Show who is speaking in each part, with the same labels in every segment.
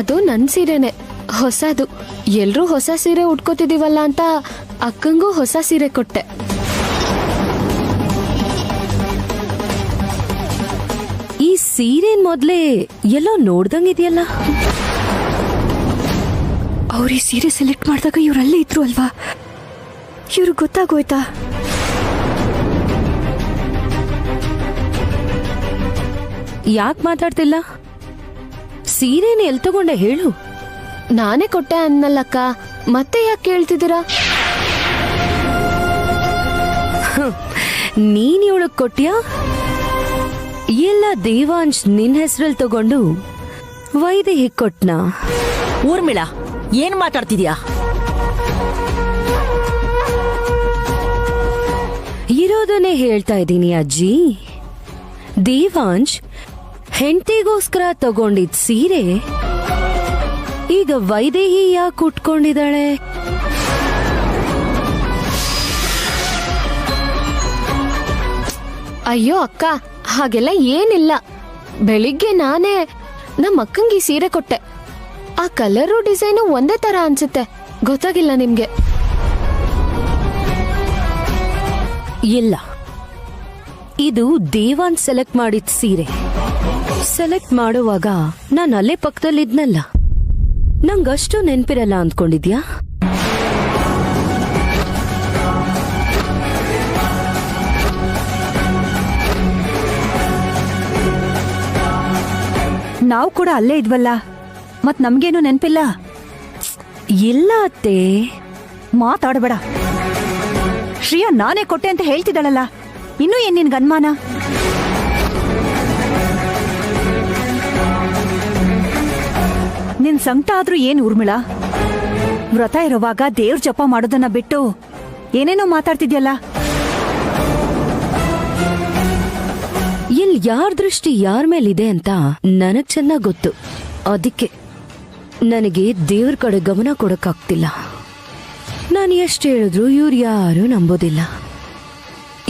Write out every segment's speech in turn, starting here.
Speaker 1: ಅದು ನನ್ ಸೀರೆನೆ, ಹೊಸದು. ಎಲ್ರೂ ಹೊಸ ಸೀರೆ ಉಟ್ಕೋತಿದೀವಲ್ಲ ಅಂತ ಅಕ್ಕಂಗೂ ಹೊಸ ಸೀರೆ ಕೊಟ್ಟೆ.
Speaker 2: ಈ ಸೀರೆನ್ ಮೊದ್ಲೇ ಎಲ್ಲೋ ನೋಡ್ದಂಗಿದೆಯಲ್ಲ.
Speaker 3: ಅವ್ರ ಈ ಸೀರೆ ಸೆಲೆಕ್ಟ್ ಮಾಡಿದಾಗ ಇವ್ರಲ್ಲೇ ಇದ್ರು ಅಲ್ವಾ? ಇವ್ರಿಗೆ ಗೊತ್ತಾಗೋಯ್ತಾ?
Speaker 2: ಯಾಕೆ ಮಾತಾಡ್ತಿಲ್ಲ? ಸೀರೆನ ಎಲ್ ತಗೊಂಡೆ ಹೇಳು.
Speaker 1: ನಾನೇ ಕೊಟ್ಟೆ ಅನ್ನಲ್ಲಕ್ಕ, ಮತ್ತೆ ಯಾಕೆ ಕೇಳ್ತಿದ್ದೀರಾ?
Speaker 2: ನೀನ್ ಇವಳಗ್ ಕೊಟ್ಯಾ ಎಲ್ಲ ದೇವಾಂಶ್ ನಿನ್ ಹೆಸರಲ್ಲಿ ತಗೊಂಡು ವೈದೇಹಿ ಕೊಟ್ನಾ?
Speaker 4: ಊರ್ಮಿಳಾ, ಏನ್ ಮಾತಾಡ್ತಿದ್ಯಾ?
Speaker 2: ಇರೋದನ್ನೇ ಹೇಳ್ತಾ ಇದ್ದೀನಿ ಅಜ್ಜಿ. ದೇವಾಂಶ್ ಹೆಂಡತಿಗೋಸ್ಕರ ತಗೊಂಡಿದ್ ಸೀರೆ ಈಗ ವೈದೇಹಿ ಯಾಕೆ ಉಟ್ಕೊಂಡಿದ್ದಾಳೆ?
Speaker 1: ಅಯ್ಯೋ ಅಕ್ಕ, ಹಾಗೆಲ್ಲ ಏನಿಲ್ಲ. ಬೆಳಿಗ್ಗೆ ನಾನೇ ನಮ್ಮ ಅಕ್ಕಂಗೆ ಈ ಸೀರೆ ಕೊಟ್ಟೆ. ಆ ಕಲರು ಡಿಸೈನು ಒಂದೇ ತರ ಅನ್ಸುತ್ತೆ, ಗೊತ್ತಾಗಿಲ್ಲ ನಿಮ್ಗೆ?
Speaker 2: ಇಲ್ಲ, ಇದು ದೇವಾನ್ ಸೆಲೆಕ್ಟ್ ಮಾಡಿದ ಸೀರೆ. ಸೆಲೆಕ್ಟ್ ಮಾಡುವಾಗ ನಾನು ಅಲ್ಲೇ ಪಕ್ಕದಲ್ಲಿದ್ನಲ್ಲ, ನಂಗಷ್ಟು ನೆನ್ಪಿರಲ್ಲ ಅಂದ್ಕೊಂಡಿದ್ಯಾ?
Speaker 3: ನಾವು ಕೂಡ ಅಲ್ಲೇ ಇದ್ವಲ್ಲ, ಮತ್ ನಮ್ಗೇನು ನೆನ್ಪಿಲ್ಲ?
Speaker 2: ಇಲ್ಲ ಅತ್ತೆ,
Speaker 3: ಮಾತಾಡಬೇಡ. ಶ್ರೀಯಾ ನಾನೇ ಕೊಟ್ಟೆ ಅಂತ ಹೇಳ್ತಿದ್ದಾಳಲ್ಲ, ಇನ್ನೂ ಏನ್ ನಿನ್ಗೆ ಅನುಮಾನ? ನಿನ್ ಸಂಕಟ ಆದ್ರೂ ಏನ್ ಊರ್ಮಿಳಾ? ವ್ರತ ಇರುವಾಗ ದೇವ್ರ ಜಪ ಮಾಡೋದನ್ನ ಬಿಟ್ಟು ಏನೇನೋ ಮಾತಾಡ್ತಿದ್ಯಲ್ಲ.
Speaker 2: ಇಲ್ಲಿ ಯಾರ ದೃಷ್ಟಿ ಯಾರ ಮೇಲಿದೆ ಅಂತ ನನಗ್ ಚೆನ್ನಾಗ್ ಗೊತ್ತು. ಅದಕ್ಕೆ ನನಗೆ ದೇವ್ರ ಕಡೆ ಗಮನ ಕೊಡಕ್ಕಾಗ್ತಿಲ್ಲ. ನಾನು ಎಷ್ಟು ಹೇಳಿದ್ರು ಇವ್ರು ಯಾರು ನಂಬೋದಿಲ್ಲ.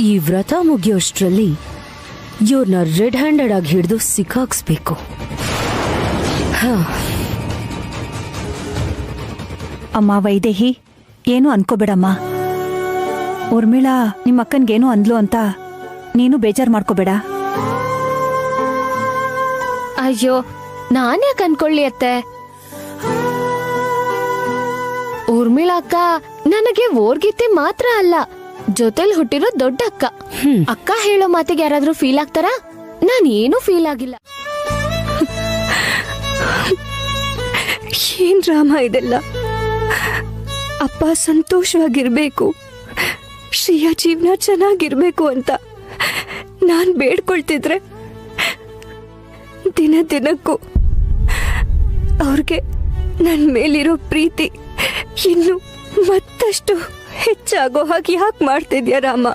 Speaker 2: ಈ ವ್ರತ ಮುಗಿಯೋಷ್ಟ್ರಲ್ಲಿ ಇವ್ರನ್ನ ರೆಡ್ ಹ್ಯಾಂಡೆಡ್ ಆಗಿ ಹಿಡಿದು ಸಿಕ್ಕಾಕ್ಸ್ಬೇಕು.
Speaker 3: ಅಮ್ಮ ವೈದೇಹಿ, ಏನು ಅನ್ಕೋಬೇಡಮ್ಮ. ಊರ್ಮಿಳಾ ನಿಮ್ಮ ಅಕ್ಕನ್ಗೇನು ಅಂದ್ಲು ಅಂತ ನೀನು ಬೇಜಾರ್ ಮಾಡ್ಕೋಬೇಡ.
Speaker 1: ಅಯ್ಯೋ, ನಾನ್ಯಾಕೆ ಅನ್ಕೊಳ್ಳಿ ಅತ್ತೆ? ಊರ್ಮಿಳಾ ಅಕ್ಕ ನನಗೆ ಓರ್ಗಿತ್ತೆ ಮಾತ್ರ ಅಲ್ಲ, ಜೊತೆಲಿ ಹುಟ್ಟಿರೋ ದೊಡ್ಡ ಅಕ್ಕ. ಅಕ್ಕ ಹೇಳೋ ಮಾತಿಗೆ ಯಾರಾದ್ರೂ ಫೀಲ್ ಆಗ್ತಾರಾ? ನಾನೇನು ಫೀಲ್ ಆಗಿಲ್ಲ.
Speaker 3: ಏನ್ ಡ್ರಾಮಾ ಇದೆಲ್ಲ? ಅಪ್ಪ ಸಂತೋಷವಾಗಿರ್ಬೇಕು, ಶ್ರೀಯಾ ಜೀವನ ಚೆನ್ನಾಗಿರ್ಬೇಕು ಅಂತ ನಾನ್ ಬೇಡ್ಕೊಳ್ತಿದ್ರೆ ದಿನ ದಿನಕ್ಕೂ ಅವ್ರಿಗೆ ನನ್ ಮೇಲಿರೋ ಪ್ರೀತಿ ಇನ್ನು ಮತ್ತಷ್ಟು ಹೆಚ್ಚಾಗೋ ಹಾಗೆ ಯಾಕೆ ಮಾಡ್ತಿದ್ಯಾ ರಾಮ?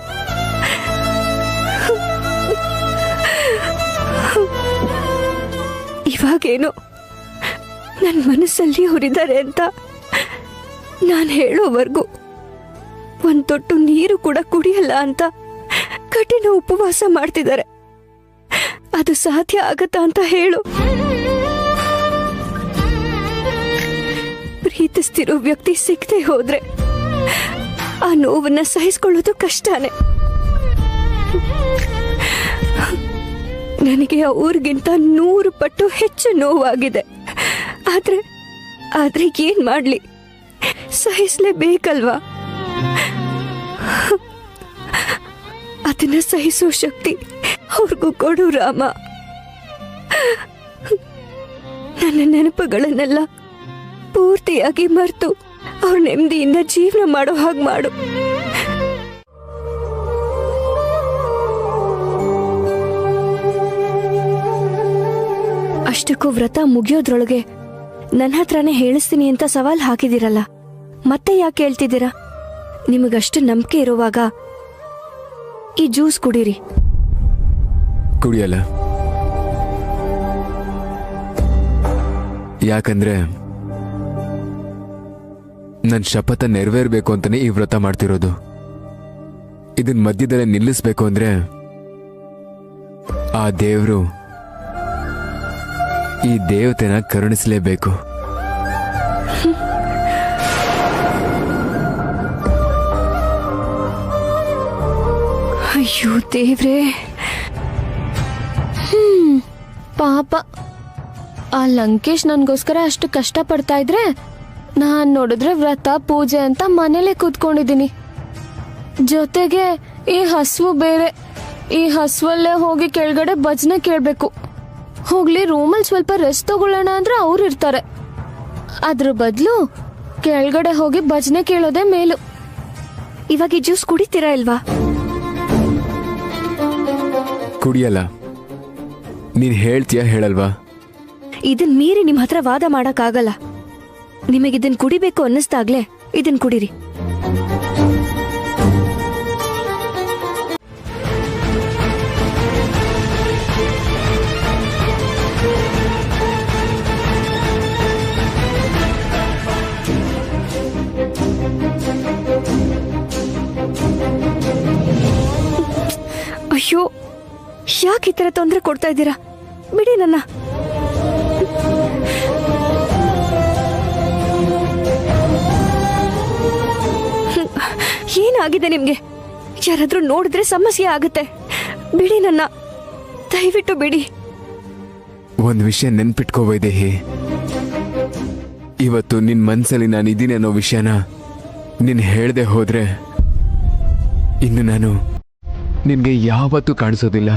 Speaker 3: ಇವಾಗೇನೋ ನನ್ನ ಮನಸ್ಸಲ್ಲಿ ಅವರಿದ್ದಾರೆ ಅಂತ ನಾನು ಹೇಳೋವರೆಗೂ ಒಂದ್ ತೊಟ್ಟು ನೀರು ಕೂಡ ಕುಡಿಯಲ್ಲ ಅಂತ ಕಠಿಣ ಉಪವಾಸ ಮಾಡ್ತಿದ್ದಾರೆ. ಅದು ಸಾಧ್ಯ ಆಗತ್ತಾ ಅಂತ ಹೇಳು? ಪ್ರೀತಿಸ್ತಿರೋ ವ್ಯಕ್ತಿ ಸಿಗದೆ ಹೋದ್ರೆ ಆ ನೋವನ್ನ ಸಹಿಸ್ಕೊಳ್ಳೋದು ಕಷ್ಟನೇ. ನನಗೆ ಅವ್ರಿಗಿಂತ 100 ಪಟ್ಟು ಹೆಚ್ಚು ನೋವಾಗಿದೆ. ಆದ್ರೆ ಏನ್ ಮಾಡ್ಲಿ, ಸಹಿಸ್ಲೇಬೇಕಲ್ವಾ? ಅದನ್ನ ಸಹಿಸೋ ಶಕ್ತಿ ಅವ್ರಿಗೂ ಕೊಡು ರಾಮ. ನನ್ನ ನೆನಪುಗಳನ್ನೆಲ್ಲ ಪೂರ್ತಿಯಾಗಿ ಮರೆತು ಅವ್ರ ನೆಮ್ಮದಿಯಿಂದ ಜೀವನ ಮಾಡೋ ಹಾಗೆ ಮಾಡು. ಅಷ್ಟಕ್ಕೂ ವ್ರತ ಮುಗಿಯೋದ್ರೊಳಗೆ ನನ್ನ ಹತ್ರನೇ ಹೇಳಿಸ್ತೀನಿ ಅಂತ ಸವಾಲ್ ಹಾಕಿದಿರಲ್ಲ, ಮತ್ತೆ ಯಾಕೆ ಹೇಳ್ತಿದ್ದೀರಾ? ನಿಮಗಷ್ಟು ನಂಬಿಕೆ ಇರುವಾಗ ಈ ಜ್ಯೂಸ್ ಕುಡೀರಿ.
Speaker 5: ಕುಡಿಯಲ್ಲ, ಯಾಕಂದ್ರೆ ನನ್ ಶಪಥ ನೆರವೇರ್ಬೇಕು ಅಂತಾನೆ ಈ ವ್ರತ ಮಾಡ್ತಿರೋದು. ಇದನ್ ಮಧ್ಯದಲ್ಲೇ ನಿಲ್ಲಿಸ್ಬೇಕು ಅಂದ್ರೆ ಆ ದೇವ್ರು ಈ ದೇವತೆನ ಕರುಣಿಸಲೇಬೇಕು.
Speaker 3: ಅಯ್ಯೋ ದೇವ್ರೇ.
Speaker 1: ಪಾಪ ಆ ಲಂಕೇಶ್ ನನ್ಗೋಸ್ಕರ ಅಷ್ಟು ಕಷ್ಟ ಪಡ್ತಾ ಇದ್ರೆ ನಾನ್ ನೋಡಿದ್ರೆ ವ್ರತ ಪೂಜೆ ಅಂತ ಮನೇಲೆ ಕೂತ್ಕೊಂಡಿದ್ದೀನಿ. ಜೊತೆಗೆ ಈ ಹಸುವು ಬೇರೆ. ಈ ಹಸುವಲ್ಲೇ ಹೋಗಿ ಕೆಳಗಡೆ ಭಜನೆ ಕೇಳ್ಬೇಕು. ಹೋಗ್ಲಿ ರೂಮಲ್ಲಿ ಸ್ವಲ್ಪ ರೆಸ್ಟ್ ತಗೊಳ್ಳೋಣ ಅಂದ್ರೆ ಅವ್ರು ಇರ್ತಾರೆ. ಅದ್ರ ಬದಲು ಕೆಳಗಡೆ ಹೋಗಿ ಭಜನೆ ಕೇಳೋದೇ ಮೇಲು.
Speaker 3: ಇವಾಗ ಈ ಜ್ಯೂಸ್ ಕುಡಿತೀರಾ ಇಲ್ವಾ?
Speaker 5: ಕುಡಿಯಲ್ಲ. ನೀನ್ ಹೇಳ್ತೀಯ ಹೇಳಲ್ವಾ?
Speaker 3: ಇದನ್ ಮೀರಿ ನಿಮ್ ಹತ್ರ ವಾದ ಮಾಡಕ್ಕಾಗಲ್ಲ. ನಿಮಗಿದನ್ ಕುಡಿಬೇಕು ಅನ್ನಿಸ್ದಾಗ್ಲೇ ಇದನ್ ಕುಡೀರಿ. ಅಯ್ಯೋ, ಯಾಕೆ ಈ ತರ ತೊಂದರೆ ಕೊಡ್ತಾ ಇದ್ದೀರಾ? ಬಿಡಿ ನನ್ನ. ಏನಾಗಿದೆ ನಿಮ್ಗೆ? ಯಾರಾದ್ರೂ ನೋಡಿದ್ರೆ ಸಮಸ್ಯೆ ಆಗುತ್ತೆ. ಬಿಡಿ ನನ್ನ, ದಯವಿಟ್ಟು ಬಿಡಿ.
Speaker 5: ಒಂದ್ ವಿಷಯ ನೆನ್ಪಿಟ್ಕೋ ವೈದೇಹಿ. ಇವತ್ತು ನಿನ್ ಮನ್ಸಲ್ಲಿ ನಾನು ಇದ್ದೀನಿ ಅನ್ನೋ ವಿಷಯನ ನೀನ್ ಹೇಳ್ದೆ ಹೋದ್ರೆ ಇನ್ನು ನಾನು ನಿನ್ಗೆ ಯಾವತ್ತೂ ಕಾಣಿಸೋದಿಲ್ಲ.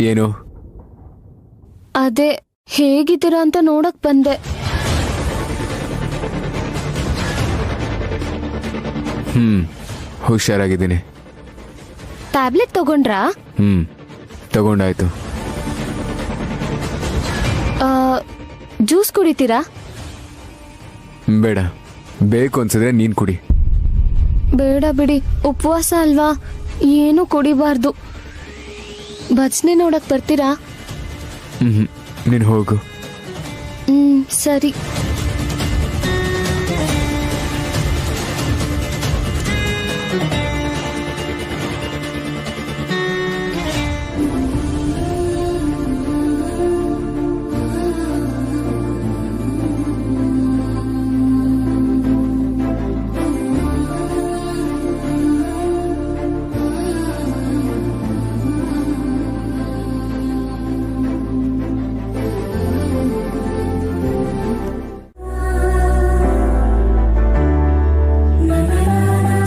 Speaker 5: ಏನು?
Speaker 1: ಅದೇ ಹೇಗಿದ್ದೀರಾ ಅಂತ ನೋಡಕ್ ಬಂದೆ.
Speaker 5: ಹುಷಾರಾಗಿದ್ದೀನಿ.
Speaker 1: ಟ್ಯಾಬ್ಲೆಟ್ ತಗೊಂಡ್ರಾ?
Speaker 5: ತಗೊಂಡಾಯ್ತು.
Speaker 1: ಜ್ಯೂಸ್ ಕುಡಿತೀರಾ?
Speaker 5: ಬೇಡ, ಬೇಕು ಅನ್ಸಿದ್ರೆ ನೀನ್ ಕುಡಿ.
Speaker 1: ಬೇಡ ಬಿಡಿ, ಉಪವಾಸ ಅಲ್ವಾ, ಏನು ಕುಡಿಬಾರ್ದು. ಭಜನೆ ನೋಡಕ್ ಬರ್ತೀರಾ?
Speaker 5: ನೀನ್ ಹೋಗು.
Speaker 1: ಸರಿ.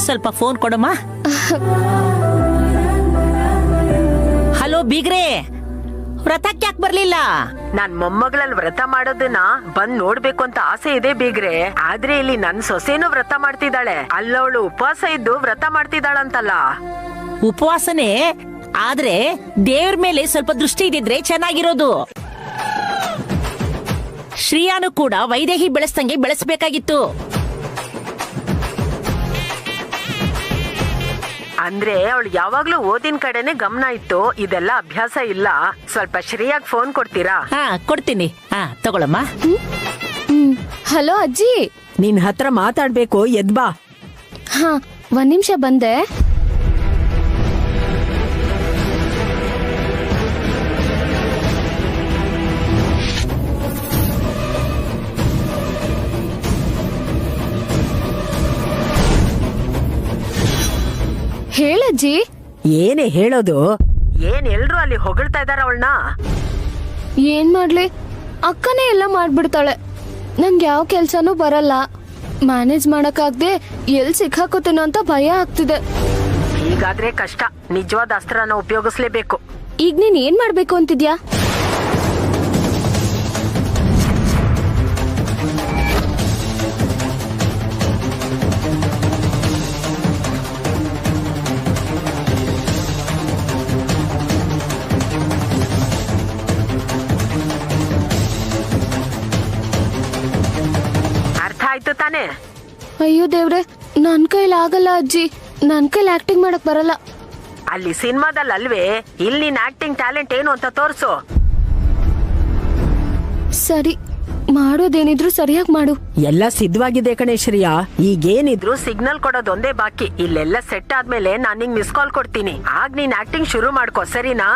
Speaker 4: ಸ್ವಲ್ಪ ಫೋನ್ ಕೊಡಮ್ಮ. ಹಲೋ ಬೀಗ್ರೆ, ವ್ರತಕ್ಕೆ ಯಾಕೆ ಬರ್ಲಿಲ್ಲ?
Speaker 6: ನಾನ್ ಮೊಮ್ಮಗಳಲ್ಲಿ ವ್ರತ ಮಾಡೋದನ್ನ ಬಂದ್ ನೋಡ್ಬೇಕು ಅಂತ ಆಸೆ ಇದೆ ಬೀಗ್ರೆ. ಆದ್ರೆ ಇಲ್ಲಿ ನನ್ ಸೊಸೆನೂ ವ್ರತ ಮಾಡ್ತಿದ್ದಾಳೆ. ಅಲ್ಲವಳು ಉಪವಾಸ ಇದ್ದು ವ್ರತ ಮಾಡ್ತಿದ್ದಾಳಂತಲ್ಲ.
Speaker 4: ಉಪವಾಸನೆ, ಆದ್ರೆ ದೇವ್ರ ಮೇಲೆ ಸ್ವಲ್ಪ ದೃಷ್ಟಿ ಇದ್ದಿದ್ರೆ ಚೆನ್ನಾಗಿರೋದು. ಶ್ರೀಯಾನು ಕೂಡ ವೈದೇಹಿ ಬೆಳೆಸ್ದಂಗೆ ಬೆಳೆಸ್ಬೇಕಾಗಿತ್ತು.
Speaker 6: ಅಂದ್ರೆ ಅವಳು ಯಾವಾಗ್ಲೂ ಓದಿನ ಕಡೆನೆ ಗಮನ ಇತ್ತು. ಇದೆಲ್ಲ ಅಭ್ಯಾಸ ಇಲ್ಲ. ಸ್ವಲ್ಪ ಶ್ರೀಯಾಗ್ ಫೋನ್ ಕೊಡ್ತೀರಾ?
Speaker 4: ಕೊಡ್ತೀನಿ. ತಗೊಳಮ್ಮ.
Speaker 1: ಹಲೋ ಅಜ್ಜಿ.
Speaker 7: ನಿನ್ ಹತ್ರ ಮಾತಾಡ್ಬೇಕು, ಎದ್ಬಾ.
Speaker 1: ಹಾ, ಒಂದ್ ನಿಮಿಷ ಬಂದೆ. ಹೇಳಜ್ಜಿ,
Speaker 7: ಏನೇ ಹೇಳೋದು?
Speaker 6: ಏನ್ ಎಲ್ರು ಅಲ್ಲಿ ಹೊಗಳ್ತಾ ಇದಾರ ಅವಳನ್ನ?
Speaker 1: ಏನ್ ಮಾಡ್ಲಿ, ಅಕ್ಕನೇ ಎಲ್ಲ ಮಾಡ್ಬಿಡ್ತಾಳೆ. ನಂಗೆ ಯಾವ ಕೆಲ್ಸನೂ ಬರಲ್ಲ. ಮ್ಯಾನೇಜ್ ಮಾಡಕ್ಕಾಗ್ದೆ ಎಲ್ ಸಿಕ್ಕಾಕೋತೇನೋ ಅಂತ ಭಯ ಆಗ್ತಿದೆ.
Speaker 6: ಹೀಗಾದ್ರೆ ಕಷ್ಟ. ನಿಜವಾದ ಅಸ್ತ್ರನ ಉಪಯೋಗಿಸ್ಲೇಬೇಕು.
Speaker 1: ಈಗ ನೀನ್ ಏನ್ ಮಾಡ್ಬೇಕು ಅಂತಿದ್ಯಾ?
Speaker 6: ಅರ್ಥ ಆಯ್ತು ತಾನೇ?
Speaker 1: ಅಯ್ಯೋ ದೇವ್ರೆ, ನನ್ ಕೈಲಿ ಆಗಲ್ಲ ಅಜ್ಜಿ. ನನ್ ಕೈಲಿ ಆಕ್ಟಿಂಗ್ ಮಾಡಕ್ ಬರಲ್ಲ.
Speaker 6: ಅಲ್ಲಿ ಸಿನಿಮಾದಲ್ಲಿ ಅಲ್ವೇ, ಇಲ್ಲಿ ನಿನ್ ಆಕ್ಟಿಂಗ್ ಟ್ಯಾಲೆಂಟ್ ಏನು ಅಂತ ತೋರ್ಸು.
Speaker 1: ಸರಿ, ಮಾಡೋದೇನಿದ್ರು ಸರಿಯಾಗಿ ಮಾಡು.
Speaker 7: ಎಲ್ಲ ಸಿದ್ಧವಾಗಿದೆ ಕಣೆ ಶ್ರೇಯಾ. ಈಗೇನಿದ್ರು
Speaker 6: ಸಿಗ್ನಲ್ ಕೊಡೋದೊಂದೇ ಬಾಕಿ. ಇಲ್ಲೆಲ್ಲ ಸೆಟ್ ಆದ್ಮೇಲೆ ನಾನ್ ನಿಂಗ್ ಮಿಸ್ ಕಾಲ್ ಕೊಡ್ತೀನಿ. ಆಗ ನೀನ್ ಆಕ್ಟಿಂಗ್ ಶುರು ಮಾಡ್ಕೋ, ಸರಿನಾ?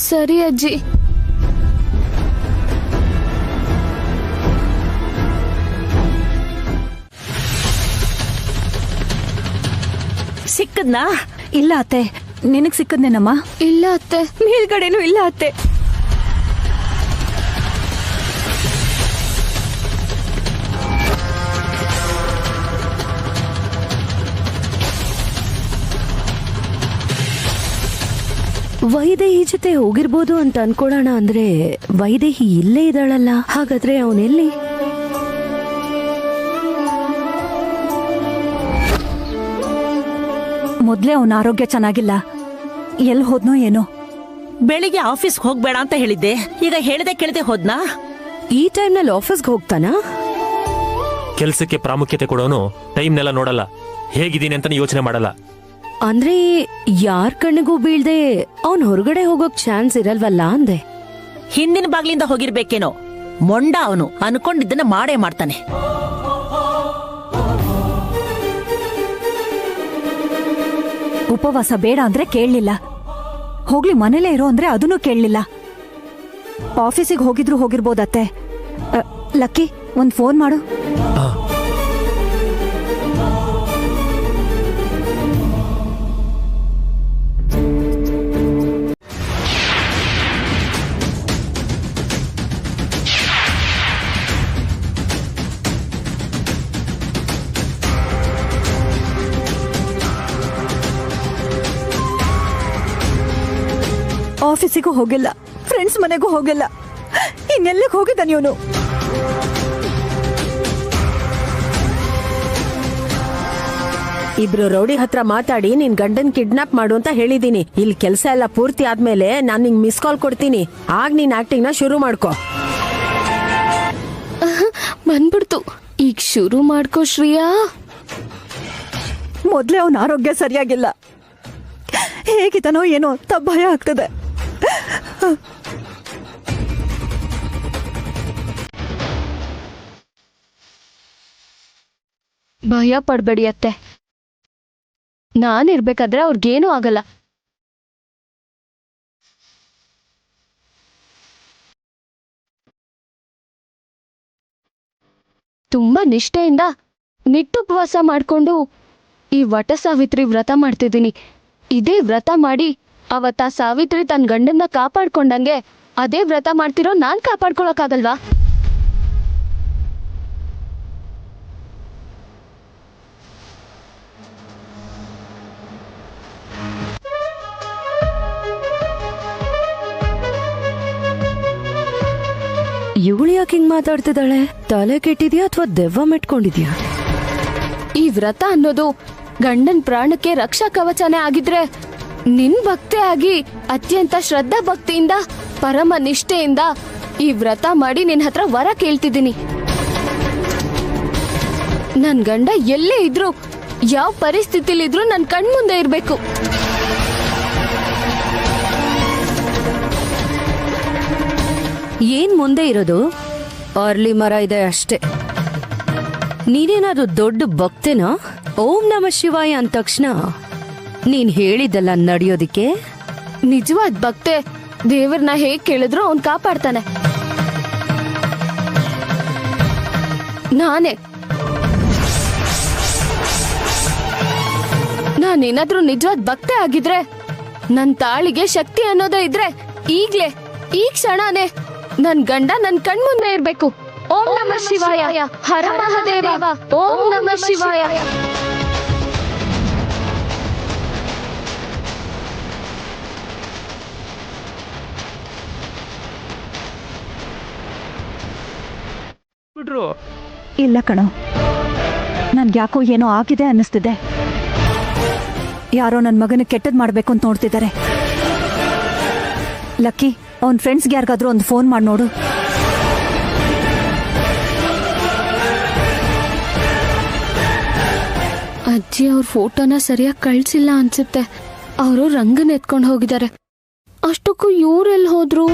Speaker 1: ಸರಿ ಅಜ್ಜಿ.
Speaker 4: ಸಿಕ್ಕದ್ನಾ?
Speaker 3: ಇಲ್ಲ ಅತ್ತೆ, ನಿನಗ್ ಸಿಕ್ಕದ್ನೇನಮ್ಮ?
Speaker 1: ಇಲ್ಲ ಅತ್ತೆ.
Speaker 3: ಮೇಲ್ಗಡೆನೂ ಇಲ್ಲ ಅತ್ತೆ.
Speaker 2: ವೈದೇಹಿ ಜೊತೆ ಹೋಗಿರ್ಬೋದು ಅಂತ ಅನ್ಕೊಳ್ಳೋಣ ಅಂದ್ರೆ ವೈದೇಹಿ ಇಲ್ಲೇ ಇದ್ದಾಳಲ್ಲ. ಹಾಗಾದ್ರೆ ಅವನೆಲ್ಲಿ?
Speaker 3: ಮೊದ್ಲೇ ಅವನ ಆರೋಗ್ಯ ಚೆನ್ನಾಗಿಲ್ಲ. ಎಲ್ ಹೋದ್ನೋ ಏನೋ.
Speaker 4: ಬೆಳಿಗ್ಗೆ ಆಫೀಸ್ಗೆ ಹೋಗ್ಬೇಡ ಅಂತ ಹೇಳಿದ್ದೆ, ಈಗ ಹೇಳ್ದೆ ಕೇಳದೆ ಹೋದ್ನಾ?
Speaker 2: ಈ ಟೈಮ್ನಲ್ಲಿ ಆಫೀಸ್ಗೆ ಹೋಗ್ತಾನಾ?
Speaker 8: ಕೆಲ್ಸಕ್ಕೆ ಪ್ರಾಮುಖ್ಯತೆ ಕೊಡೋನು ಟೈಮ್ನೆಲ್ಲ ನೋಡಲ್ಲ, ಹೇಗಿದ್ದೀನಿ ಅಂತ ಯೋಚನೆ ಮಾಡಲ್ಲ.
Speaker 2: ಅಂದ್ರೆ ಯಾರ್ ಕಣ್ಣಿಗೂ ಬೀಳ್ದೆ ಅವನ್ ಹೊರಗಡೆ ಹೋಗೋಕ್ ಚಾನ್ಸ್ ಇರಲ್ವಲ್ಲ ಅಂದೆ.
Speaker 4: ಹಿಂದಿನ ಬಾಗ್ಲಿಂದ ಹೋಗಿರ್ಬೇಕೇನೋ. ಮೊಂಡ ಅವನು, ಅನ್ಕೊಂಡಿದ್ದನ್ನ ಮಾಡೇ ಮಾಡ್ತಾನೆ.
Speaker 3: ಉಪವಾಸ ಬೇಡ ಅಂದ್ರೆ ಕೇಳಲಿಲ್ಲ. ಹೋಗ್ಲಿ ಮನೇಲೇ ಇರೋ ಅಂದ್ರೆ ಅದನ್ನೂ ಕೇಳಲಿಲ್ಲ. ಆಫೀಸಿಗೆ ಹೋಗಿದ್ರು ಹೋಗಿರ್ಬೋದತ್ತೆ. ಲಕ್ಕಿ, ಒಂದ್ ಫೋನ್ ಮಾಡು. ಆಫೀಸಿಗೂ ಹೋಗಿಲ್ಲ, ಫ್ರೆಂಡ್ಸ್ ಮನೆಗೂ ಹೋಗಿಲ್ಲ. ಇನ್ನೆಲ್ಲಿಗೆ ಹೋಗಿದ್ದಾನೆ ಇವನು?
Speaker 7: ಇಬ್ರು ರೌಡಿ ಹತ್ರ ಮಾತಾಡಿ ನಿನ್ ಗಂಡನ್ ಕಿಡ್ನಾಪ್ ಮಾಡು ಅಂತ ಹೇಳಿದೀನಿ. ಇಲ್ಲಿ ಕೆಲ್ಸ ಎಲ್ಲ ಪೂರ್ತಿ ಆದ್ಮೇಲೆ ನಾನ್ ನಿಂಗ್ ಮಿಸ್ ಕಾಲ್ ಕೊಡ್ತೀನಿ. ಆಗ ನೀನ್ ಆಕ್ಟಿಂಗ್ ನ ಶುರು ಮಾಡ್ಕೋ.
Speaker 1: ಬಂದ್ಬಿಡ್ತು. ಈಗ ಶುರು ಮಾಡ್ಕೋ ಶ್ರೇಯಾ.
Speaker 3: ಮೊದ್ಲೇ ಅವನ ಆರೋಗ್ಯ ಸರಿಯಾಗಿಲ್ಲ. ಹೇಗಿದ್ದಾನೋ ಏನೋ ಅಂತ ಭಯ ಆಗ್ತದೆ.
Speaker 1: ಭಯ ಪಡ್ಬೇಡಿ ಅತ್ತೆ. ನಾನಿರ್ಬೇಕಾದ್ರೆ ಅವ್ರಿಗೇನೂ ಆಗಲ್ಲ. ತುಂಬಾ ನಿಷ್ಠೆಯಿಂದ ನಿಟ್ಟುಪವಾಸ ಮಾಡ್ಕೊಂಡು ಈ ವಟ ಸಾವಿತ್ರಿ ವ್ರತ ಮಾಡ್ತಿದ್ದೀನಿ. ಇದೇ ವ್ರತ ಮಾಡಿ ಅವತ್ತ ಸಾವಿತ್ರಿ ತನ್ನ ಗಂಡನ್ನ ಕಾಪಾಡ್ಕೊಂಡಂಗೆ ಅದೇ ವ್ರತ ಮಾಡ್ತಿರೋ ನಾನ್ ಕಾಪಾಡ್ಕೊಳಕ್ಕಾಗಲ್ವಾ?
Speaker 2: ಇವಳು ಯಾಕೆ ಹಿಂಗ್ ಮಾತಾಡ್ತಿದ್ದಾಳೆ? ತಲೆ ಕೆಟ್ಟಿದ್ಯಾ ಅಥವಾ ದೆವ್ವ ಮೆಟ್ಕೊಂಡಿದ್ಯಾ?
Speaker 1: ಈ ವ್ರತ ಅನ್ನೋದು ಗಂಡನ್ ಪ್ರಾಣಕ್ಕೆ ರಕ್ಷಾ ಕವಚನೇ ಆಗಿದ್ರೆ ನಿನ್ ಭಕ್ತೆ ಆಗಿ ಅತ್ಯಂತ ಶ್ರದ್ಧಾ ಭಕ್ತಿಯಿಂದ ಪರಮ ನಿಷ್ಠೆಯಿಂದ ಈ ವ್ರತ ಮಾಡಿ ನಿನ್ ಹತ್ರ ವರ ಕೇಳ್ತಿದ್ದೀನಿ. ನನ್ ಗಂಡ ಎಲ್ಲೇ ಇದ್ರು, ಯಾವ ಪರಿಸ್ಥಿತಿಲಿದ್ರು ನನ್ ಕಣ್ಮುಂದೆ ಇರ್ಬೇಕು.
Speaker 2: ಏನ್ ಮುಂದೆ ಇರೋದು? ಅರ್ಲಿ ಮರ ಇದೆ ಅಷ್ಟೇ. ನೀನೇನಾದ್ರು ದೊಡ್ಡ ಭಕ್ತೇನಾ? ಓಂ ನಮ ಶಿವಾಯ ಅಂದ ತಕ್ಷಣ ನೀನ್ ಹೇಳಿದ್ದಲ್ಲ ನಡೆಯೋದಿಕ್ಕೆ?
Speaker 1: ನಿಜವಾದ ಭಕ್ತೆ ದೇವ್ರನ್ನ ಹೇಗ್ ಕೇಳಿದ್ರು ಅವ್ನ್ ಕಾಪಾಡ್ತಾನೆ. ನಾನ್ ನಾನೇನಾದ್ರೂ ನಿಜವಾದ ಭಕ್ತೆ ಆಗಿದ್ರೆ, ನನ್ ತಾಳಿಗೆ ಶಕ್ತಿ ಅನ್ನೋದೇ ಇದ್ರೆ ಈಗ್ಲೇ ಈ ಕ್ಷಣನೇ ನನ್ ಗಂಡ ನನ್ ಕಣ್ಮುಂದೆ ಇರ್ಬೇಕು. ಓಂ ನಮಃ ಶಿವಾಯ, ಹರ ಮಹಾದೇವ, ಓಂ ನಮಃ ಶಿವಾಯ.
Speaker 9: ಇಲ್ಲ ಕಣೋ, ನನ್ಗೆ ಯಾಕೋ ಏನೋ ಆಗಿದೆ ಅನ್ನಿಸ್ತಿದೆ. ಯಾರೋ ನನ್ನ ಮಗನ ಕೆಟ್ಟದ್ ಮಾಡ್ಬೇಕು ಅಂತ ನೋಡ್ತಿದ್ದಾರೆ. ಲಕ್ಕಿ, ಅವನ್ ಫ್ರೆಂಡ್ಸ್ಗೆ ಯಾರಿಗಾದ್ರೂ ಒಂದು ಫೋನ್ ಮಾಡಿ ನೋಡು.
Speaker 1: ಅಜ್ಜಿ ಅವ್ರ ಫೋಟೋನ ಸರಿಯಾಗಿ ಕಳ್ಸಿಲ್ಲ ಅನ್ಸುತ್ತೆ. ಅವರು ರಂಗನ್ ಎತ್ಕೊಂಡು ಹೋಗಿದ್ದಾರೆ. ಅಷ್ಟಕ್ಕೂ ಇವ್ರೆಲ್ಲಿ ಹೋದ್ರು?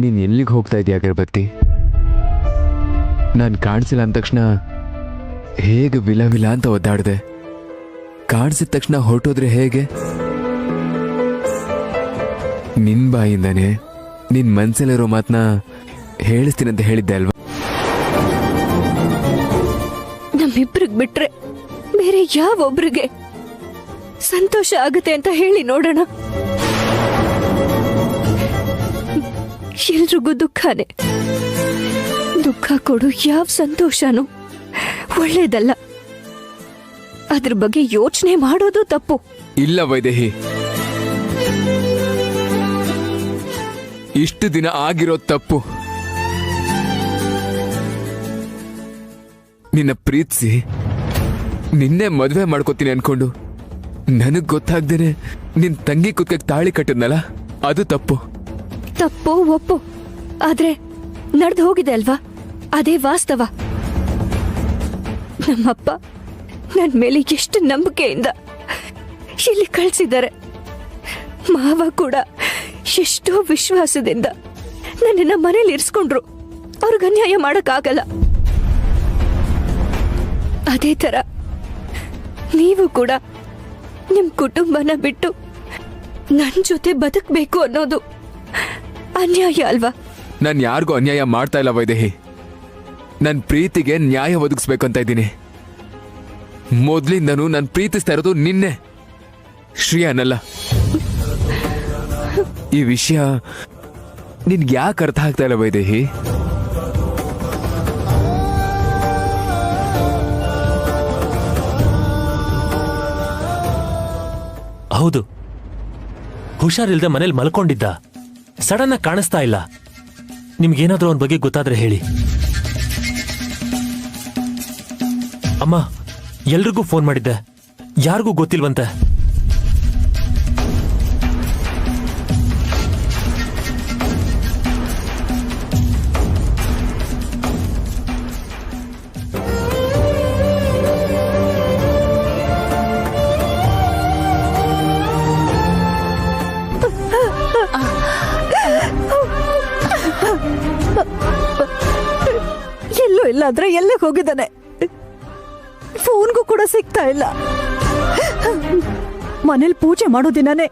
Speaker 5: ನೀನು ಎಲ್ಲಿಗೆ ಹೋಗ್ತಾ ಇದೀಯ ಅಗರಬತ್ತಿ? ನಾನು ಕಾಣಿಸಿಲ್ಲ ಅಂದ ತಕ್ಷಣ ಹೇಗೆ ವಿಲ ವಿಲ ಅಂತ ಒದ್ದಾಡಿದೆ. ಕಾಣಿಸಿದ ತಕ್ಷಣ ಹೊರಟೋದ್ರೆ ಹೇಗೆ? ನಿನ್ ಬಾಯಿಂದಾನೆ ನಿನ್ ಮನ್ಸಲ್ಲಿರೋ ಮಾತನ್ನ ಹೇಳಿಸ್ತೀನಿ ಅಂತ ಹೇಳಿದ್ದೆ ಅಲ್ವಾ?
Speaker 3: ನಮ್ಮಿಬ್ರಿಗೆ ಬಿಟ್ರೆ ಬೇರೆ ಯಾವೊಬ್ರಿಗೆ ಸಂತೋಷ ಆಗುತ್ತೆ ಅಂತ ಹೇಳಿ ನೋಡೋಣ. ಎಲ್ರಿಗೂ ದುಃಖನೇ. ದುಃಖ ಕೊಡು ಯಾವ ಸಂತೋಷನೂ ಒಳ್ಳೇದಲ್ಲ. ಅದ್ರ ಬಗ್ಗೆ ಯೋಚನೆ ಮಾಡೋದು ತಪ್ಪು.
Speaker 5: ಇಲ್ಲ ವೈದೇಹಿ, ಇಷ್ಟು ದಿನ ಆಗಿರೋ ತಪ್ಪು. ನಿನ್ನ ಪ್ರೀತಿಸಿ ನಿನ್ನೆ ಮದುವೆ ಮಾಡ್ಕೋತೀನಿ ಅನ್ಕೊಂಡು ನನಗ್ ಗೊತ್ತಾಗ್ದೇನೆ ನಿನ್ ತಂಗಿ ಕುತ್ಕಕ್ಕೆ ತಾಳಿ ಕಟ್ಟಿದ್ನಲ್ಲ, ಅದು ತಪ್ಪು.
Speaker 3: ತಪ್ಪು ಒಪ್ಪು, ಆದ್ರೆ ನಡೆದು ಹೋಗಿದೆ ಅಲ್ವಾ, ಅದೇ ವಾಸ್ತವ. ನಮ್ಮಪ್ಪ ನನ್ ಮೇಲೆ ಎಷ್ಟು ನಂಬಿಕೆಯಿಂದ ಇಲ್ಲಿ ಕಳ್ಸಿದ್ದಾರೆ. ಮಾವ ಕೂಡ ಎಷ್ಟೋ ವಿಶ್ವಾಸದಿಂದ ನನ್ನನ್ನ ಮನೇಲಿ ಇರಿಸ್ಕೊಂಡ್ರು. ಅವ್ರಿಗೆ ಅನ್ಯಾಯ ಮಾಡಕ್ಕಾಗಲ್ಲ. ಅದೇ ತರ ನೀವು ಕೂಡ ನಿಮ್ ಕುಟುಂಬನ ಬಿಟ್ಟು ನನ್ ಜೊತೆ ಬದುಕಬೇಕು ಅನ್ನೋದು ಅನ್ಯಾಯ ಅಲ್ವಾ?
Speaker 5: ನಾನು ಯಾರಿಗೂ ಅನ್ಯಾಯ ಮಾಡ್ತಾ ಇಲ್ಲ ವೈದೇಹಿ. ನನ್ನ ಪ್ರೀತಿಗೆ ನ್ಯಾಯ ಒದಗಿಸ್ಬೇಕಂತ ಇದ್ದೀನಿ. ಮೊದ್ಲಿಂದನೂ ನಾನು ಪ್ರೀತಿಸ್ತಾ ಇರೋದು ನಿನ್ನೆ, ಶ್ರೇಯಾನಲ್ಲ. ಈ ವಿಷಯ ನಿನ್ಗೆ ಯಾಕೆ ಅರ್ಥ ಆಗ್ತಾ ಇಲ್ಲ ವೈದೇಹಿ?
Speaker 8: ಹೌದು, ಹುಷಾರಿಲ್ದೆ ಮನೇಲಿ ಮಲ್ಕೊಂಡಿದ್ದ. ಸಡನ್ ಆಗಿ ಕಾಣಿಸ್ತಾ ಇಲ್ಲ. ನಿಮ್ಗೇನಾದ್ರೂ ಅವನ ಬಗ್ಗೆ ಗೊತ್ತಾದ್ರೆ ಹೇಳಿ. ಅಮ್ಮ, ಎಲ್ರಿಗೂ ಫೋನ್ ಮಾಡಿದ್ದೆ, ಯಾರಿಗೂ ಗೊತ್ತಿಲ್ವಂತೆ.
Speaker 9: ಎಲ್ಲೂ ಇಲ್ಲ ಅಂದ್ರೆ ಎಲ್ಲೇ ಹೋಗಿದ್ದಾನೆ? ಫೋನ್ಗೂ ಕೂಡ ಸಿಗ್ತಾ ಇಲ್ಲ. ಮನೇಲಿ ಪೂಜೆ ಮಾಡೋ ದಿನನೇ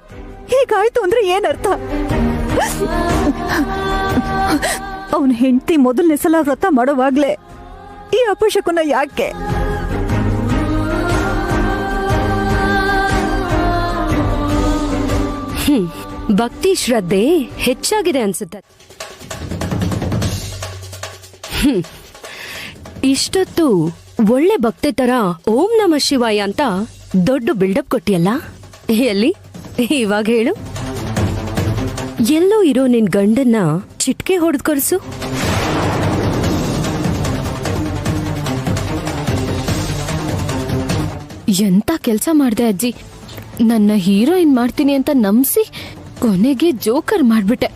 Speaker 9: ಹೀಗಾಯ್ತು ಅಂದ್ರೆ ಏನರ್ಥ? ಅವನ ಹೆಂಡತಿ ಮೊದಲನೇ ಸಲ ವ್ರತ ಮಾಡೋವಾಗ್ಲೇ ಈ ಅಪಶಕುನ ಯಾಕೆ?
Speaker 2: ಭಕ್ತಿ ಶ್ರದ್ಧೆ ಹೆಚ್ಚಾಗಿದೆ ಅನ್ಸುತ್ತೆ. ಇಷ್ಟೊತ್ತು ಒಳ್ಳೆ ಭಕ್ತಿ ತರ ಓಂ ನಮ ಶಿವಾಯ ಅಂತ ದೊಡ್ಡ ಬಿಲ್ಡಪ್ ಕೊಟ್ಟಿಯಲ್ಲ, ಎಲ್ಲಿ ಇವಾಗ ಹೇಳು. ಎಲ್ಲೋ ಇರೋ ನಿನ್ ಗಂಡನ್ನ ಚಿಟ್ಕೆ ಹೊಡೆದ್ ಕರ್ಸು.
Speaker 1: ಎಂತ ಕೆಲ್ಸ ಮಾಡ್ದೆ ಅಜ್ಜಿ. ನನ್ನ ಹೀರೋಯಿನ್ ಮಾಡ್ತೀನಿ ಅಂತ ನಂಬಿಸಿ ಕೊನೆಗೆ ಜೋಕರ್ ಮಾಡ್ಬಿಟ್ಟೆ.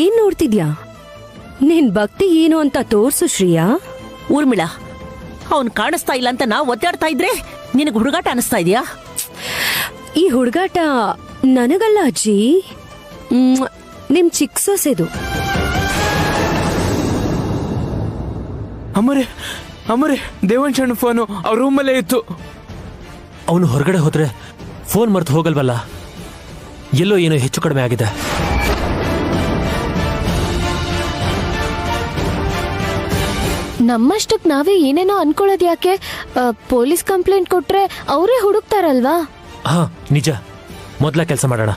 Speaker 2: ಏನ್ ನೋಡ್ತಿದ್ಯಾ? ನಿನ್ ಭಕ್ತಿ ಏನು ಅಂತ ತೋರ್ಸು ಶ್ರೇಯಾ.
Speaker 4: ಊರ್ಮಿಳಾ, ಅವನ್ ಕಾಣಿಸ್ತಾ ಇಲ್ಲ ಅಂತ ನಾ ಒದ್ದಾಡ್ತಾ ಇದ್ರೆ ನಿನಗೆ ಹುಡುಗಾಟ ಅನಿಸ್ತಾ ಇದೆಯಾ?
Speaker 2: ಈ ಹುಡುಗಾಟ ನನಗಲ್ಲ ಅಜ್ಜಿ, ನಿಮ್ ಚಿಕ್ಕ ಸೊಸೆದು.
Speaker 5: ಅಮ್ಮರೇ ಅಮ್ಮರೇ, ದೇವಂಶಣ್ಣ ಫೋನು ಅವ್ರ ರೂಮಲ್ಲೇ ಇತ್ತು.
Speaker 8: ಅವನು ಹೊರಗಡೆ ಹೋದ್ರೆ ಫೋನ್ ಮರ್ತು ಹೋಗಲ್ವಲ್ಲ? ಎಲ್ಲೋ ಏನೋ ಹೆಚ್ಚು ಕಡಿಮೆ ಆಗಿದೆ.
Speaker 1: ನಮ್ಮಷ್ಟಕ್ ನಾವೇ ಏನೇನೋ ಅನ್ಕೊಳ್ಳೋದ್ ಯಾಕೆ? ಪೊಲೀಸ್ ಕಂಪ್ಲೇಂಟ್ ಕೊಟ್ರೆ ಅವರೇ ಹುಡುಕ್ತಾರಲ್ವಾ?
Speaker 8: ಹಾ ನಿಜ, ಮೊದಲ ಕೆಲಸ ಮಾಡೋಣ.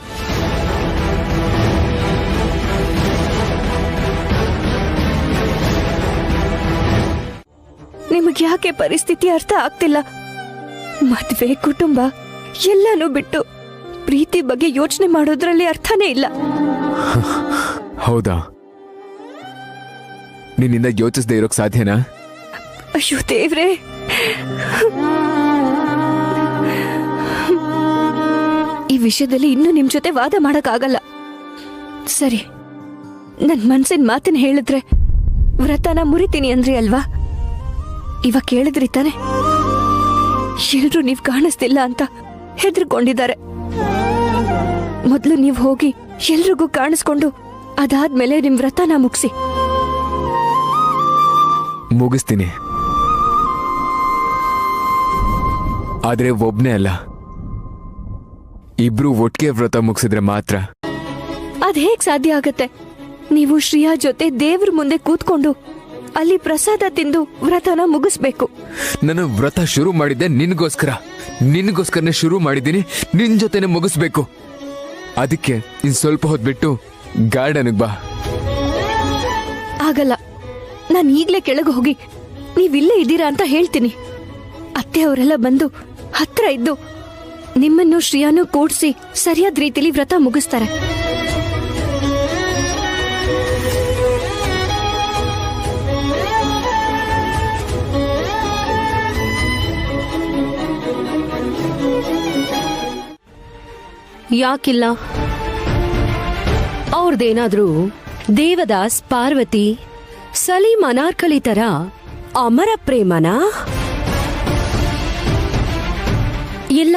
Speaker 3: ನಿಮಗೆ ಯಾಕೆ ಪರಿಸ್ಥಿತಿ ಅರ್ಥ ಆಗ್ತಿಲ್ಲ? ಮದ್ವೆ, ಕುಟುಂಬ ಎಲ್ಲಾನು ಬಿಟ್ಟು ಪ್ರೀತಿ ಬಗ್ಗೆ ಯೋಚನೆ ಮಾಡೋದ್ರಲ್ಲಿ ಅರ್ಥನೇ ಇಲ್ಲ.
Speaker 5: ಹೌದಾ? ನಿನ್ನಿಂದ ಯೋಚಿಸದೆ ಇರೋಕ್ ಸಾಧ್ಯನಾ?
Speaker 3: ಅಯ್ಯೋ ದೇವ್ರೆ, ಈ ವಿಷಯದಲ್ಲಿ ಇನ್ನೂ ನಿಮ್ ಜೊತೆ ವಾದ ಮಾಡಕ್ಕಾಗಲ್ಲ. ಸರಿ, ನನ್ ಮನ್ಸಿನ ಮಾತನ್ನ ಹೇಳಿದ್ರೆ ವ್ರತನ ಮುರಿತೀನಿ ಅಂದ್ರಿ ಅಲ್ವಾ? ಇವಾಗ ಕೇಳಿದ್ರಿ ತಾನೆ? ಎಲ್ರು ನೀವ್ ಕಾಣಿಸ್ತಿಲ್ಲ ಅಂತ ಹೆದರ್ಕೊಂಡಿದ್ದಾರೆ. ಮೊದ್ಲು ನೀವ್ ಹೋಗಿ ಎಲ್ರಿಗೂ ಕಾಣಿಸ್ಕೊಂಡು ಅದಾದ್ಮೇಲೆ ನಿಮ್ ವ್ರತನ ಮುಗಿಸಿ.
Speaker 5: ಮುಗಿಸ್ತೀನಿ, ಆದ್ರೆ ಒಬ್ನೇ ಅಲ್ಲ, ಇಬ್ರು ಒಟ್ಟಿಗೆ ವ್ರತ ಮುಗಿಸಿದ್ರೆ ಮಾತ್ರ.
Speaker 3: ಅದ್ ಹೇಗ್ ಸಾಧ್ಯ ಆಗತ್ತೆ? ನೀವು ಶ್ರೇಯಾ ಜೊತೆ ದೇವ್ರ ಮುಂದೆ ಕೂತ್ಕೊಂಡು ಅಲ್ಲಿ ಪ್ರಸಾದ ತಿಂದು ವ್ರತನ ಮುಗಿಸ್ಬೇಕು.
Speaker 5: ನಾನು ವ್ರತ ಶುರು ಮಾಡಿದ್ದೆ ನಿನ್ಗೋಸ್ಕರನೇ ಶುರು ಮಾಡಿದ್ದೀನಿ, ನಿನ್ ಜೊತೆನೆ ಮುಗಿಸ್ಬೇಕು. ಅದಕ್ಕೆ ಇನ್ ಸ್ವಲ್ಪ ಹೊತ್ತು ಬಿಟ್ಟು ಗಾರ್ಡನ್ಗೆ ಬಾ.
Speaker 3: ಆಗಲ್ಲ, ನಾನು ಈಗ್ಲೇ ಕೆಳಗೆ ಹೋಗಿ ನೀವಿಲ್ಲೇ ಇದ್ದೀರಾ ಅಂತ ಹೇಳ್ತೀನಿ. ಅತ್ತೆ ಅವರೆಲ್ಲ ಬಂದು ಹತ್ರ ಇದ್ದು ನಿಮ್ಮನ್ನು ಶ್ರೇಯಾನು ಕೂಡ್ಸಿ ಸರಿಯಾದ ರೀತಿಲಿ ವ್ರತ ಮುಗಿಸ್ತಾರೆ.
Speaker 2: ಯಾಕಿಲ್ಲ? ಅವ್ರದ್ದೇನಾದ್ರೂ ದೇವದಾಸ್, ಪಾರ್ವತಿ, ಸಲೀಂ, ಅನಾರ್ಕಲಿ ತರ ಅಮರ ಪ್ರೇಮನ? ಇಲ್ಲ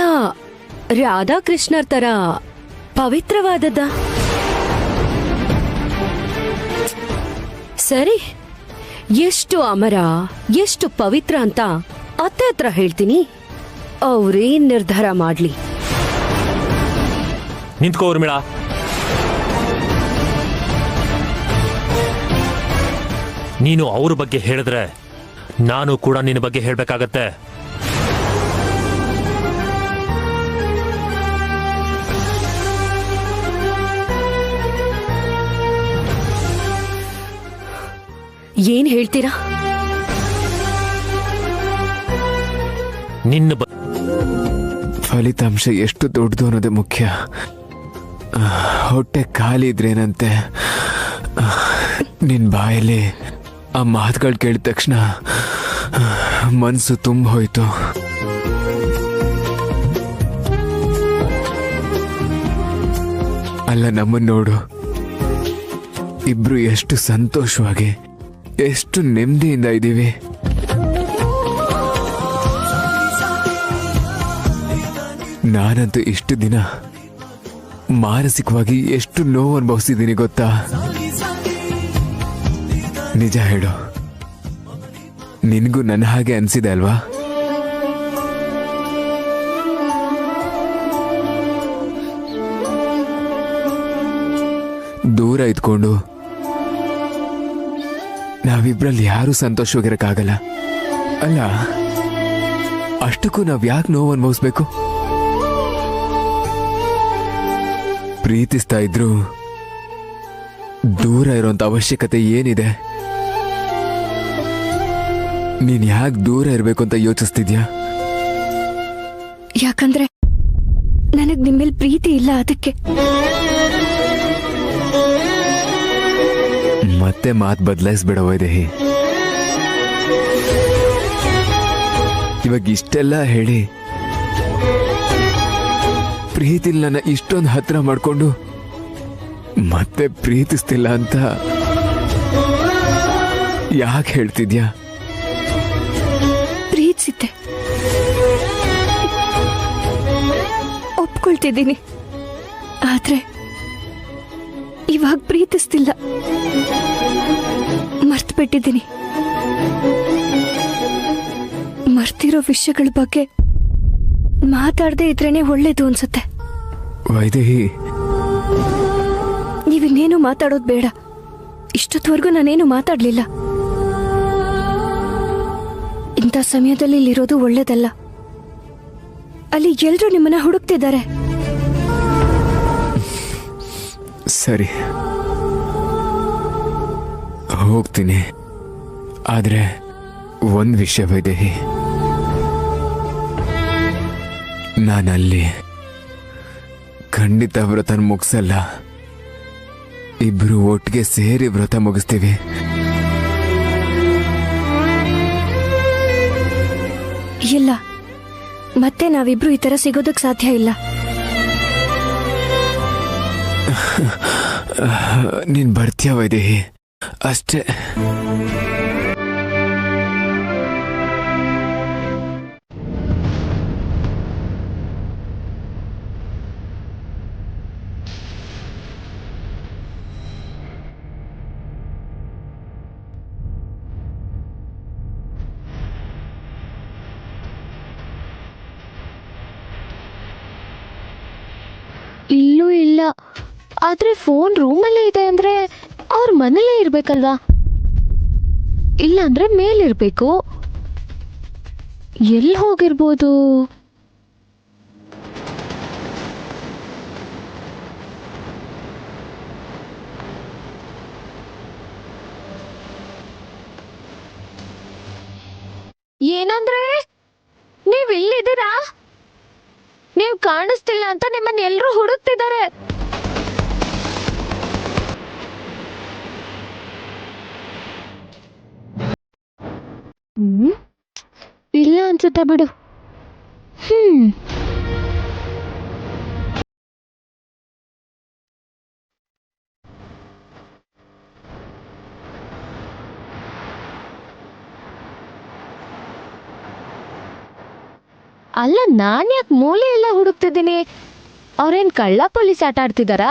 Speaker 2: ರಾಧಾಕೃಷ್ಣರ್ ತರ ಪವಿತ್ರವಾದದ್ದ? ಸರಿ, ಎಷ್ಟು ಅಮರ ಎಷ್ಟು ಪವಿತ್ರ ಅಂತ ಅತ್ತೆ ಹತ್ರ ಹೇಳ್ತೀನಿ, ಅವ್ರೇನ್ ನಿರ್ಧಾರ ಮಾಡ್ಲಿ.
Speaker 8: ನಿಂತ್ಕೋ ಊರ್ಮಿಳಾ. ನೀನು ಅವ್ರ ಬಗ್ಗೆ ಹೇಳಿದ್ರೆ ನಾನು ಕೂಡ ನಿನ್ನ ಬಗ್ಗೆ ಹೇಳ್ಬೇಕಾಗತ್ತೆ.
Speaker 2: ಏನ್ ಹೇಳ್ತೀರಾ?
Speaker 8: ನಿನ್ನ
Speaker 5: ಫಲಿತಾಂಶ ಎಷ್ಟು ದೊಡ್ಡದು ಅನ್ನೋದೇ ಮುಖ್ಯ. ಹೊಟ್ಟೆ ಖಾಲಿ ಇದ್ರೇನಂತೆ, ನಿನ್ ಬಾಯಲ್ಲಿ ಆ ಮಾತುಗಳು ಕೇಳಿದ ತಕ್ಷಣ ಮನ್ಸು ತುಂಬ ಹೋಯ್ತು. ಅಲ್ಲ, ನಮ್ಮನ್ನ ನೋಡು, ಇಬ್ರು ಎಷ್ಟು ಸಂತೋಷವಾಗಿ ಎಷ್ಟು ನೆಮ್ಮದಿಯಿಂದ ಇದ್ದೀವಿ. ನಾನಂತೂ ಇಷ್ಟು ದಿನ ಮಾನಸಿಕವಾಗಿ ಎಷ್ಟು ನೋವು ಅನುಭವಿಸಿದ್ದೀನಿ ಗೊತ್ತಾ? ನಿಜ ಹೇಳು, ನಿನಗೂ ನನ್ನ ಹಾಗೆ ಅನ್ಸಿದೆ ಅಲ್ವಾ? ದೂರ ಇದ್ಕೊಂಡು ನಾವಿಬ್ರಲ್ಲಿ ಯಾರೂ ಸಂತೋಷವಾಗಿರಕ್ಕಾಗಲ್ಲ ಅಲ್ಲ. ಅಷ್ಟಕ್ಕೂ ನಾವ್ ಯಾಕೆ ನೋವು ಅನುಭವಿಸ್ಬೇಕು? ಪ್ರೀತಿಸ್ತಾ ಇದ್ರು ದೂರ ಇರೋಂತ ಅವಶ್ಯಕತೆ ಏನಿದೆ? ನೀನ್ ಯಾಕೆ ದೂರ ಇರ್ಬೇಕು ಅಂತ ಯೋಚಿಸ್ತಿದ್ಯಾ?
Speaker 3: ಯಾಕಂದ್ರೆ ನನಗ್ ನಿಮ್ಮೇಲ್ ಪ್ರೀತಿ ಇಲ್ಲ, ಅದಕ್ಕೆ.
Speaker 5: ಮತ್ತೆ ಮಾತು ಬದಲಾಯಿಸ್ಬೇಡ ವೈದೇಹಿ. ಇವಾಗ ಇಷ್ಟೆಲ್ಲ ಹೇಳಿ ಪ್ರೀತಿಲ್ ನನ್ನ ಇಷ್ಟೊಂದು ಹತ್ರ ಮಾಡ್ಕೊಂಡು ಮತ್ತೆ ಪ್ರೀತಿಸ್ತಿಲ್ಲ ಅಂತ ಯಾಕೆ ಹೇಳ್ತಿದ್ಯಾ?
Speaker 3: ಪ್ರೀತಿಸಿದ್ದೆ, ಒಪ್ಕೊಳ್ತಿದ್ದೀನಿ. ಆದ್ರೆ ಇವಾಗ ಪ್ರೀತಿಸ್ತಿಲ್ಲ, ಮರ್ತು ಬಿಟ್ಟಿದ್ದೀನಿ. ಮರ್ತಿರೋ ವಿಷಯಗಳ ಬಗ್ಗೆ ಮಾತಾಡದೆ ಇದ್ರೇನೆ ಒಳ್ಳೇದು ಅನ್ಸುತ್ತೆ.
Speaker 5: ವೈದೇಹಿ,
Speaker 3: ನೀವಿನ್ನೇನು ಮಾತಾಡೋದು ಬೇಡ. ಇಷ್ಟೊತ್ತವರೆಗೂ ನಾನೇನು ಮಾತಾಡ್ಲಿಲ್ಲ. ಇಂಥ ಸಮಯದಲ್ಲಿ ಇಲ್ಲಿರೋದು ಒಳ್ಳೇದಲ್ಲ. ಅಲ್ಲಿ ಎಲ್ರೂ ನಿಮ್ಮನ್ನ ಹುಡುಕ್ತಿದ್ದಾರೆ.
Speaker 5: ಸರಿ, ಹೋಗ್ತೀನಿ. ಆದ್ರೆ ಒಂದ್ ವಿಷಯ ವೈದೇಹಿ, ನಾನಲ್ಲಿ ಖಂಡಿತ ವ್ರತ ಮುಗಿಸಲ್ಲ. ಇಬ್ರು ಒಟ್ಟಿಗೆ ಸೇರಿ ವ್ರತ ಮುಗಿಸ್ತೀವಿ.
Speaker 3: ಇಲ್ಲ, ಮತ್ತೆ ನಾವಿಬ್ರು ಈ ತರ ಸಿಗೋದಕ್ ಸಾಧ್ಯ ಇಲ್ಲ.
Speaker 5: ನೀನ್ ಬರ್ತೀಯ ವೈದೇಹಿ, ಅಷ್ಟೇ.
Speaker 1: ಇಲ್ಲೂ ಇಲ್ಲ. ಆದ್ರೆ ಫೋನ್ ರೂಮಲ್ಲೇ ಇದೆ ಅಂದ್ರೆ ಅವ್ರ ಮನೇಲೇ ಇರ್ಬೇಕಲ್ವಾ? ಇಲ್ಲ ಅಂದ್ರೆ ಮೇಲಿರ್ಬೇಕು. ಎಲ್ಲಿ ಹೋಗಿರ್ಬೋದು? ಏನಂದ್ರೆ ನೀವ್ ಇಲ್ಲಿದ್ದೀರಾ? ನೀವ್ ಕಾಣಿಸ್ತಿಲ್ಲ ಅಂತ ನಿಮ್ಮನ್ನ ಎಲ್ರೂ ಹುಡುಕ್ತಿದ್ದಾರೆ. ಇಲ್ಲ ಅನ್ಸುತ್ತೆ ಬಿಡು. ಅಲ್ಲ, ನಾನ್ ಯಾಕೆ ಮೂಲೆ ಎಲ್ಲ ಹುಡುಕ್ತಿದ್ದೀನಿ? ಅವ್ರೇನ್ ಕಳ್ಳ ಪೊಲೀಸ್ ಆಟ ಆಡ್ತಿದಾರಾ?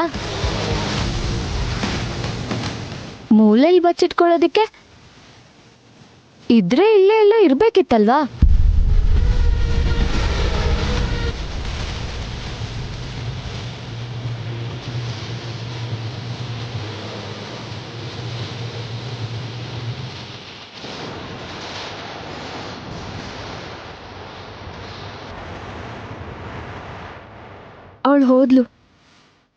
Speaker 1: ಮೂಲೆಯಲ್ಲಿ ಬಚ್ಚಿಟ್ಕೊಳ್ಳೋದಿಕ್ಕೆ ಇದ್ರೆ ಇಲ್ಲೇ ಎಲ್ಲ ಇರ್ಬೇಕಿತ್ತಲ್ವಾ?
Speaker 3: ಅವಳು ಹೋದ್ಲು.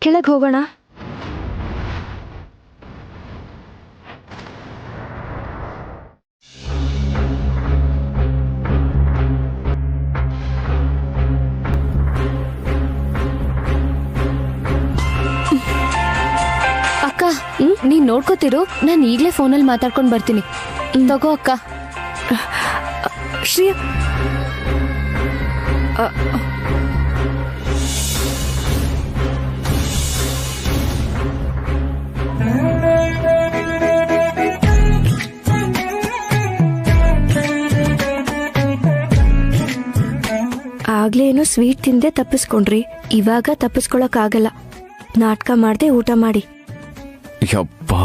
Speaker 3: ಕೆಳಗೆ ಹೋಗೋಣ.
Speaker 1: ಅಕ್ಕ ನೀನ್ ನೋಡ್ಕೋತಿರು, ನಾನು ಈಗ್ಲೇ ಫೋನಲ್ಲಿ ಮಾತಾಡ್ಕೊಂಡು ಬರ್ತೀನಿ. ತಗೋ ಅಕ್ಕ.
Speaker 3: ಶ್ರೇಯ, ಆಗ್ಲೇ ಏನೋ ಸ್ವೀಟ್ ತಿಂದೆ ತಪ್ಪಿಸ್ಕೊಂಡ್ರಿ, ಇವಾಗ ತಪ್ಪಿಸ್ಕೊಳಕ್ಕಾಗಲ್ಲ. ನಾಟಕ ಮಾಡ್ದೆ ಊಟ ಮಾಡಿ.
Speaker 5: ಯಪ್ಪಾ,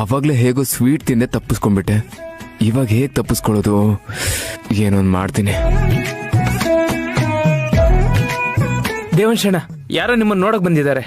Speaker 5: ಅವಾಗ್ಲೇ ಹೇಗೋ ಸ್ವೀಟ್ ತಿಂದೆ ತಪ್ಪಿಸ್ಕೊಂಡ್ಬಿಟ್ಟೆ. ಇವಾಗ ಹೇಗ್ ತಪ್ಪಿಸ್ಕೊಳ್ಳೋದು? ಏನೊಂದು ಮಾಡ್ತೀನಿ.
Speaker 10: ದೇವಂಶಣ್ಣ, ಯಾರೋ ನಿಮ್ಮನ್ನ ನೋಡಕ್ ಬಂದಿದ್ದಾರೆ.